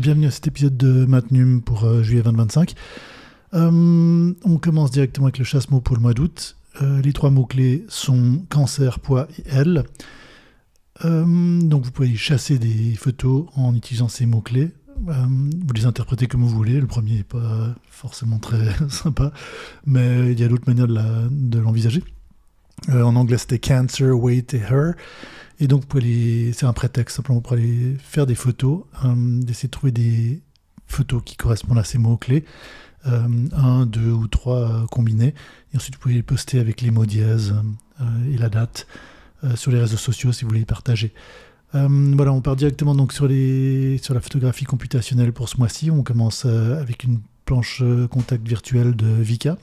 bienvenue à cet épisode de Maintenum pour juillet 2025. On commence directement avec le chasse-mots pour le mois d'août. Les 3 mots-clés sont cancer, poids et L. Donc vous pouvez chasser des photos en utilisant ces mots-clés. Vous les interprétez comme vous voulez. Le premier n'est pas forcément très sympa, mais il y a d'autres manières de l'envisager. En anglais, c'était cancer, weight et hair. Et donc, c'est un prétexte simplement pour aller faire des photos, d'essayer de trouver des photos qui correspondent à ces mots-clés, 1, 2 ou 3 combinés. Et ensuite, vous pouvez les poster avec les mots dièses et la date sur les réseaux sociaux si vous voulez les partager. Voilà, on part directement donc sur la photographie computationnelle pour ce mois-ci. On commence avec une planche contact virtuelle de Vika,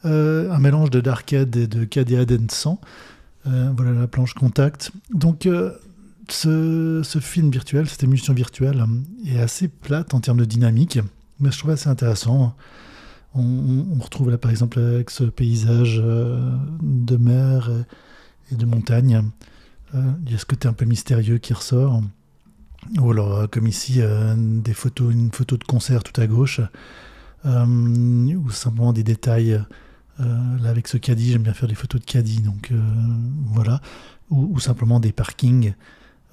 un mélange de Darkhead et de KDA Den 100. Voilà la planche contact. Donc ce film virtuel, cette émulsion virtuelle est assez plate en termes de dynamique, mais je trouve assez intéressant. On retrouve là par exemple avec ce paysage de mer et de montagne. Il y a ce côté un peu mystérieux qui ressort. Ou alors comme ici, une photo de concert tout à gauche, ou simplement des détails. Là avec ce caddie, j'aime bien faire des photos de caddie, donc voilà, ou simplement des parkings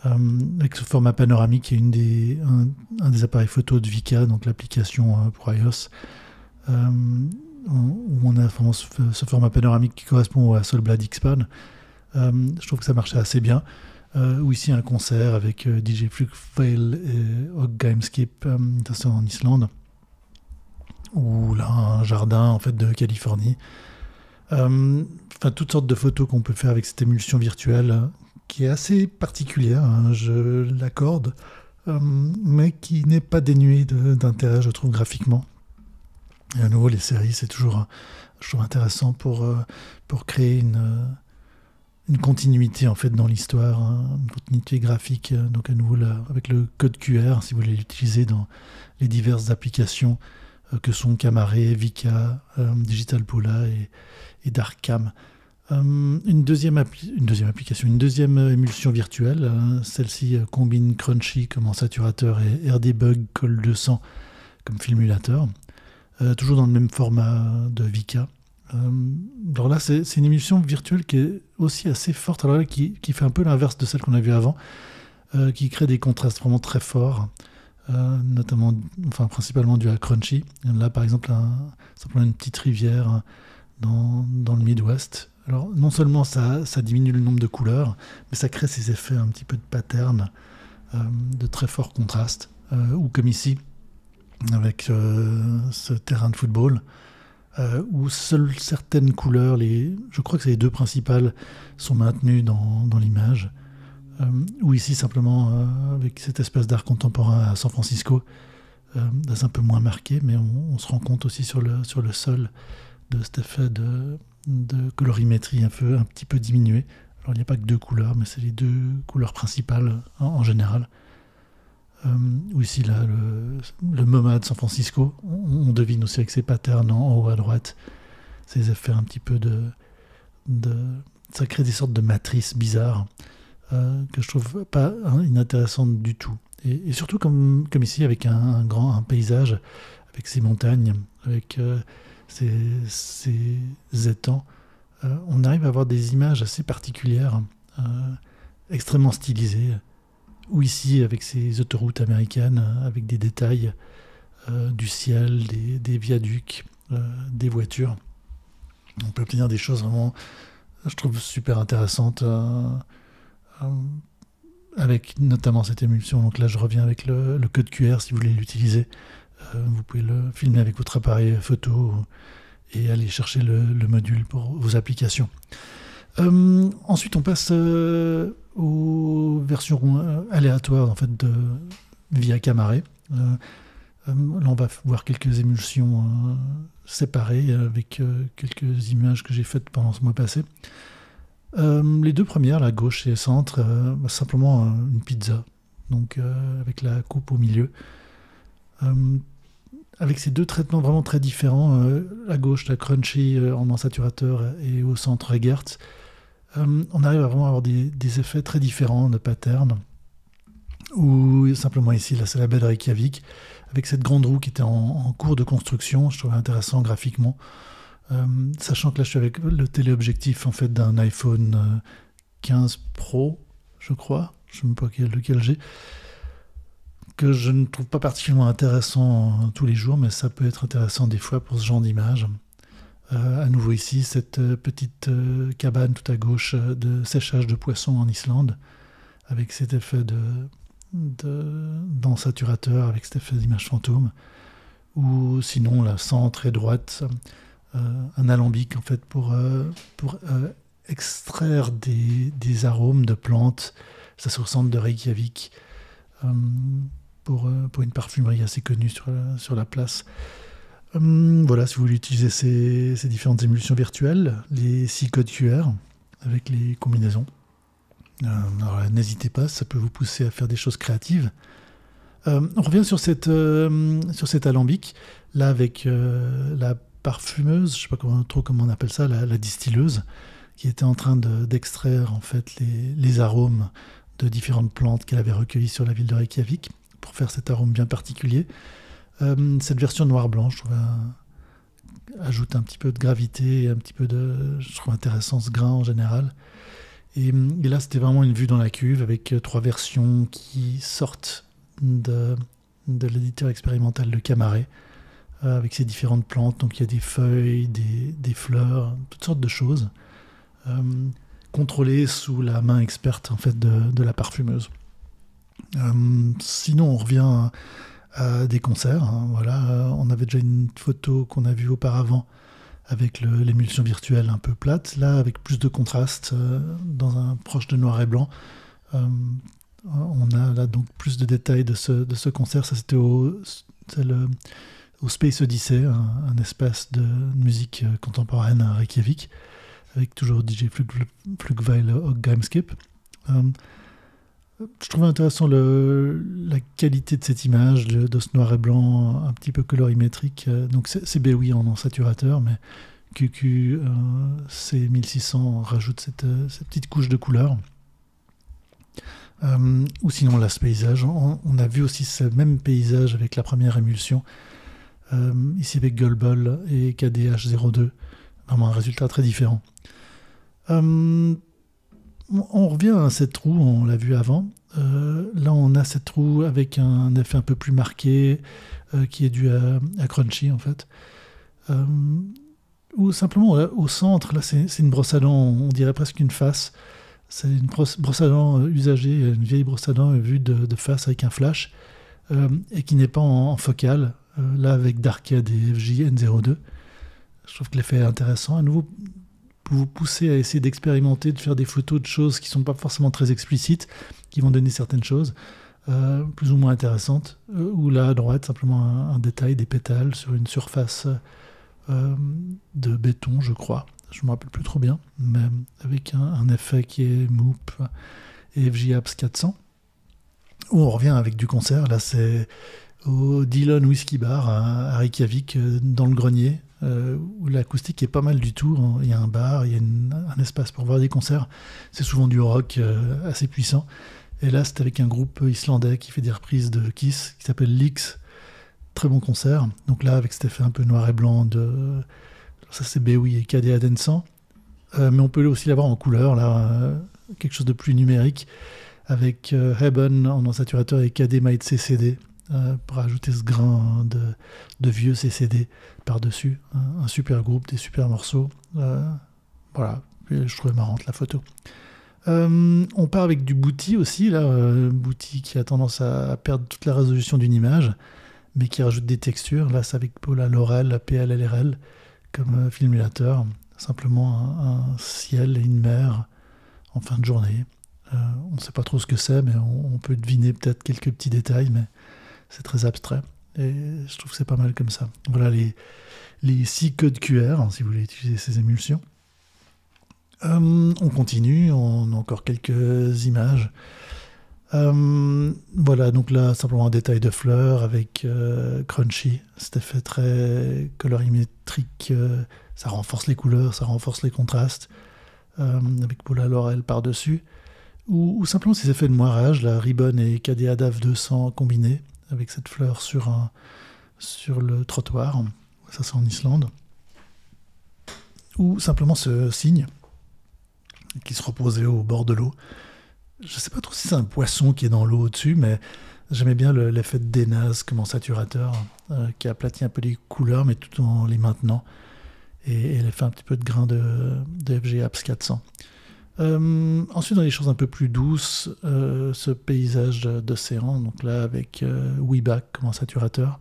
avec ce format panoramique qui est un des appareils photo de Vika, donc l'application pour iOS, où on a vraiment ce format panoramique qui correspond à Solblad X-Pan. Je trouve que ça marchait assez bien. Ou ici un concert avec DJ Flugveil et Og Gameskip, ça c'est en Islande. Ou là un jardin en fait de Californie. Enfin toutes sortes de photos qu'on peut faire avec cette émulsion virtuelle qui est assez particulière, hein, je l'accorde, mais qui n'est pas dénuée d'intérêt, je trouve, graphiquement. Et à nouveau les séries c'est toujours, je trouve, intéressant pour créer une continuité en fait dans l'histoire, hein, une continuité graphique. Donc à nouveau là, avec le code QR, si vous voulez l'utiliser dans les diverses applications que sont Camaré, Vika, Digital Pola et Darkcam. Une deuxième émulsion virtuelle, celle-ci combine Crunchy comme en saturateur et RDBug Col 200 comme filmulateur, toujours dans le même format de Vika. Alors là, c'est une émulsion virtuelle qui est aussi assez forte, alors là, qui fait un peu l'inverse de celle qu'on a vue avant, qui crée des contrastes vraiment très forts. Principalement dû à Crunchy. Là, par exemple, simplement une petite rivière dans le Midwest. Alors, non seulement ça diminue le nombre de couleurs, mais ça crée ces effets un petit peu de pattern, de très fort contraste. Ou comme ici, avec ce terrain de football, où seules certaines couleurs, je crois que c'est les 2 principales, sont maintenues dans l'image. Ou ici simplement avec cette espèce d'art contemporain à San Francisco, c'est un peu moins marqué, mais on se rend compte aussi sur le sol de cet effet de colorimétrie un petit peu diminué. Alors il n'y a pas que 2 couleurs, mais c'est les 2 couleurs principales en général. Ou ici là, le MoMA de San Francisco, on devine aussi avec ces patterns en haut à droite, ces effets un petit peu ça crée des sortes de matrices bizarres. Que je trouve pas inintéressante du tout. Et surtout comme ici, avec un paysage, avec ces montagnes, avec ces étangs, on arrive à avoir des images assez particulières, extrêmement stylisées, ou ici avec ces autoroutes américaines, avec des détails du ciel, des viaducs, des voitures. On peut obtenir des choses vraiment, je trouve, super intéressantes, avec notamment cette émulsion. Donc là je reviens avec le code QR si vous voulez l'utiliser. Vous pouvez le filmer avec votre appareil photo et aller chercher le module pour vos applications. Ensuite on passe aux versions aléatoires en fait via Camaré. Là on va voir quelques émulsions séparées avec quelques images que j'ai faites pendant ce mois passé. Les 2 premières, la gauche et centre, simplement une pizza, donc avec la coupe au milieu. Avec ces 2 traitements vraiment très différents, à gauche la Crunchy en saturateur et au centre Egertz, on arrive à vraiment avoir des effets très différents de pattern, ou simplement ici, là c'est la baie de Reykjavik, avec cette grande roue qui était en cours de construction. Je trouvais intéressant graphiquement. Sachant que là je suis avec le téléobjectif en fait d'un iPhone 15 Pro, je crois, je ne sais même pas lequel j'ai, que je ne trouve pas particulièrement intéressant tous les jours, mais ça peut être intéressant des fois pour ce genre d'image. À nouveau ici, cette petite cabane tout à gauche de séchage de poissons en Islande, avec cet effet d'ensaturateur, avec cet effet d'image fantôme, ou sinon la centre et droite, un alambic en fait pour extraire des arômes de plantes. Ça se ressemble de Reykjavik, pour une parfumerie assez connue sur la place. Voilà, si vous voulez utiliser ces différentes émulsions virtuelles, les 6 codes QR avec les combinaisons. Alors là, n'hésitez pas, ça peut vous pousser à faire des choses créatives. On revient sur cet alambic, là avec la parfumeuse, je ne sais pas trop comment on appelle ça, la distilleuse, qui était en train d'extraire en fait les arômes de différentes plantes qu'elle avait recueillies sur la ville de Reykjavik pour faire cet arôme bien particulier. Cette version noir-blanc, je trouve, ajoute un petit peu de gravité, je trouve intéressant ce grain en général. Et là, c'était vraiment une vue dans la cuve avec 3 versions qui sortent de l'éditeur expérimental de Camaret, avec ces différentes plantes. Donc il y a des feuilles, des fleurs, toutes sortes de choses, contrôlées sous la main experte en fait de la parfumeuse. Sinon, on revient à des concerts. Voilà, on avait déjà une photo qu'on a vue auparavant avec l'émulsion virtuelle un peu plate, là avec plus de contraste, dans un proche de noir et blanc. On a là donc plus de détails de ce concert. Ça c'était au Space Odyssey, un espace de musique contemporaine à Reykjavik, avec toujours DJ Flugveil og Gameskip. Je trouvais intéressant la qualité de cette image, de ce noir et blanc un petit peu colorimétrique. Donc c'est BOI en saturateur, mais QQ C1600 rajoute cette petite couche de couleur. Ou sinon là, ce paysage, on a vu aussi ce même paysage avec la première émulsion, ici avec Gullball et KDH02, vraiment un résultat très différent. On revient à cette roue, on l'a vu avant. Là, on a cette roue avec un effet un peu plus marqué, qui est dû à Crunchy, en fait. Ou simplement, au centre, là, c'est une brosse à dents, on dirait presque une face. C'est une brosse à dents usagée, une vieille brosse à dents vue de face avec un flash, et qui n'est pas en focale, là, avec Darkhead et FJ N02. Je trouve que l'effet est intéressant. À nouveau, pour vous pousser à essayer d'expérimenter, de faire des photos de choses qui ne sont pas forcément très explicites, qui vont donner certaines choses plus ou moins intéressantes. Ou là, à droite, simplement un détail, des pétales sur une surface de béton, je crois. Je ne me rappelle plus trop bien, mais avec un effet qui est Moop et FJ Apps 400. Où on revient avec du concert. Là, c'est au Dillon Whisky Bar à Reykjavik, dans le grenier, où l'acoustique est pas mal du tout. Il y a un bar, il y a un espace pour voir des concerts. C'est souvent du rock assez puissant. Et là, c'est avec un groupe islandais qui fait des reprises de Kiss, qui s'appelle Lix. Très bon concert. Donc là, avec cet effet un peu noir et blanc, ça c'est BOI et KD Adensan. Mais on peut aussi l'avoir en couleur, là, quelque chose de plus numérique, avec Hebben en saturateur et KD Might CCD, pour ajouter ce grain de vieux CCD par-dessus. Un super groupe, des super morceaux. Voilà, je trouvais marrante la photo. On part avec du Booty aussi, là, Booty qui a tendance à perdre toute la résolution d'une image, mais qui rajoute des textures. Là, c'est avec Paula Laurel, PLLRL, comme filmulateur. Simplement un ciel et une mer en fin de journée. On ne sait pas trop ce que c'est, mais on peut deviner peut-être quelques petits détails, mais c'est très abstrait. Et je trouve que c'est pas mal comme ça. Voilà les 6 codes QR, si vous voulez utiliser ces émulsions. On continue, on a encore quelques images. Voilà, donc là, simplement un détail de fleurs avec Crunchy. Cet effet très colorimétrique, ça renforce les couleurs, ça renforce les contrastes, avec Paula Laurel par-dessus. ou simplement ces effets de moirage, la Ribbon et KDA DAV 200 combinés, avec cette fleur sur le trottoir, ça c'est en Islande, ou simplement ce cygne qui se reposait au bord de l'eau. Je ne sais pas trop si c'est un poisson qui est dans l'eau au-dessus, mais j'aimais bien l'effet de Denaz comme en saturateur, qui aplatit un peu les couleurs, mais tout en les maintenant. Et l'effet un petit peu de grain de FG Apps 400. Ensuite, dans les choses un peu plus douces, ce paysage d'océan, donc là avec Weback comme en saturateur,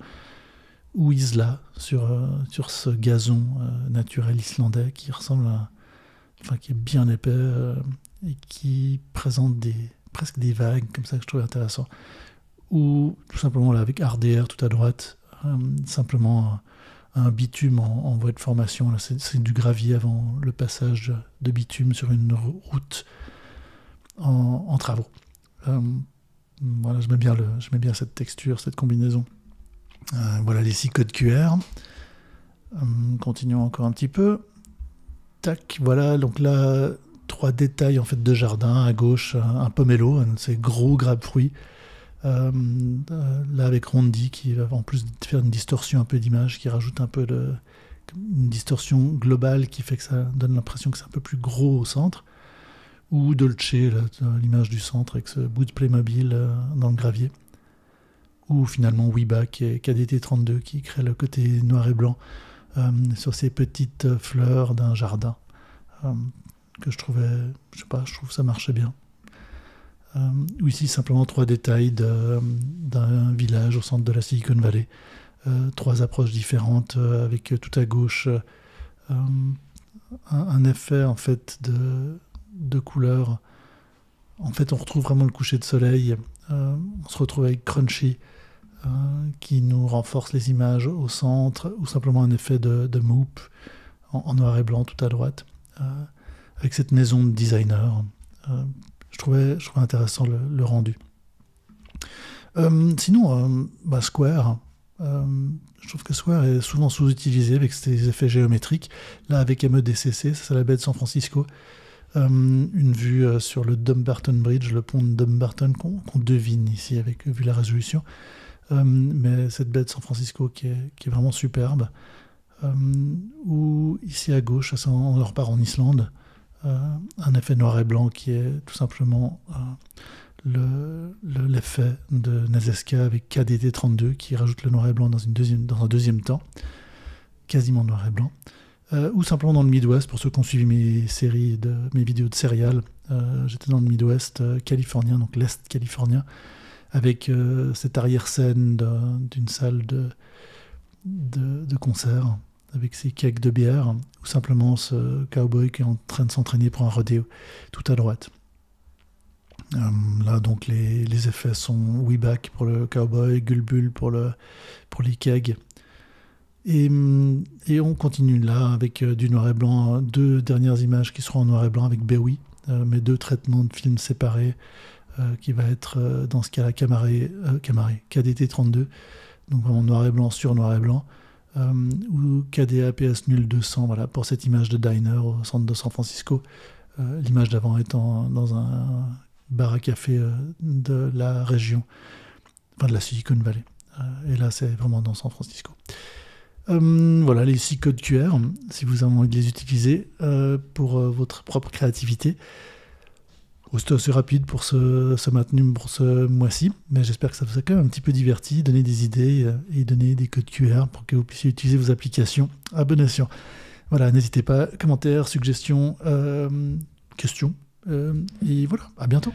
ou Isla sur ce gazon naturel islandais qui ressemble qui est bien épais et qui présente presque des vagues comme ça que je trouve intéressant. Ou tout simplement là avec RDR tout à droite, simplement un bitume en voie de formation. Là, c'est du gravier avant le passage de bitume sur une route en travaux. Voilà, j'aimais bien cette texture, cette combinaison. Voilà les 6 codes QR. Continuons encore un petit peu. Tac, voilà, donc là, 3 détails en fait de jardin. À gauche, un pomelo, ces gros grappes-fruits. Là avec Rondi qui va en plus faire une distorsion un peu d'image, qui rajoute un peu une distorsion globale qui fait que ça donne l'impression que c'est un peu plus gros au centre. Ou Dolce, là, l'image du centre avec ce bout de Playmobil dans le gravier. Ou finalement Weback et KDT32 qui crée le côté noir et blanc sur ces petites fleurs d'un jardin que je trouve que ça marchait bien. Ou ici simplement 3 détails d'un village au centre de la Silicon Valley. 3 approches différentes avec tout à gauche un effet en fait de couleurs. En fait, on retrouve vraiment le coucher de soleil. On se retrouve avec Crunchy qui nous renforce les images au centre, ou simplement un effet de Moop en noir et blanc tout à droite, avec cette maison de designer. Je trouvais intéressant le rendu. Sinon, Square, je trouve que Square est souvent sous-utilisé avec ses effets géométriques. Là, avec MEDCC, c'est la baie de San Francisco. Une vue sur le Dumbarton Bridge, le pont de Dumbarton qu'on devine ici vu la résolution. Mais cette baie de San Francisco qui est vraiment superbe. Ou ici à gauche, on repart en Islande, un effet noir et blanc qui est tout simplement l'effet de Nazeska avec KDT32 qui rajoute le noir et blanc dans un deuxième temps, quasiment noir et blanc. Ou simplement dans le Midwest, pour ceux qui ont suivi mes vidéos de céréales, j'étais dans le Midwest californien, donc l'Est californien, avec cette arrière-scène d'une salle de concert, avec ses kegs de bière, ou simplement ce cowboy qui est en train de s'entraîner pour un rodéo, tout à droite. Là, donc, les effets sont Weback pour le cowboy, Gulbul pour les kegs. Et on continue là avec du noir et blanc, 2 dernières images qui seront en noir et blanc avec Bewi, mais 2 traitements de films séparés, qui va être dans ce cas-là KDT32, donc vraiment noir et blanc sur noir et blanc, ou KDA PS 0200, voilà, pour cette image de diner au centre de San Francisco, l'image d'avant étant dans un bar à café de la région, enfin de la Silicon Valley, et là c'est vraiment dans San Francisco. Voilà les 6 codes QR, si vous avez envie de les utiliser pour votre propre créativité. C'était assez rapide pour ce Matnum pour ce mois-ci, mais j'espère que ça vous a quand même un petit peu diverti, donner des idées et donner des codes QR pour que vous puissiez utiliser vos applications à bon escient. Voilà, n'hésitez pas, commentaires, suggestions, questions, et voilà, à bientôt.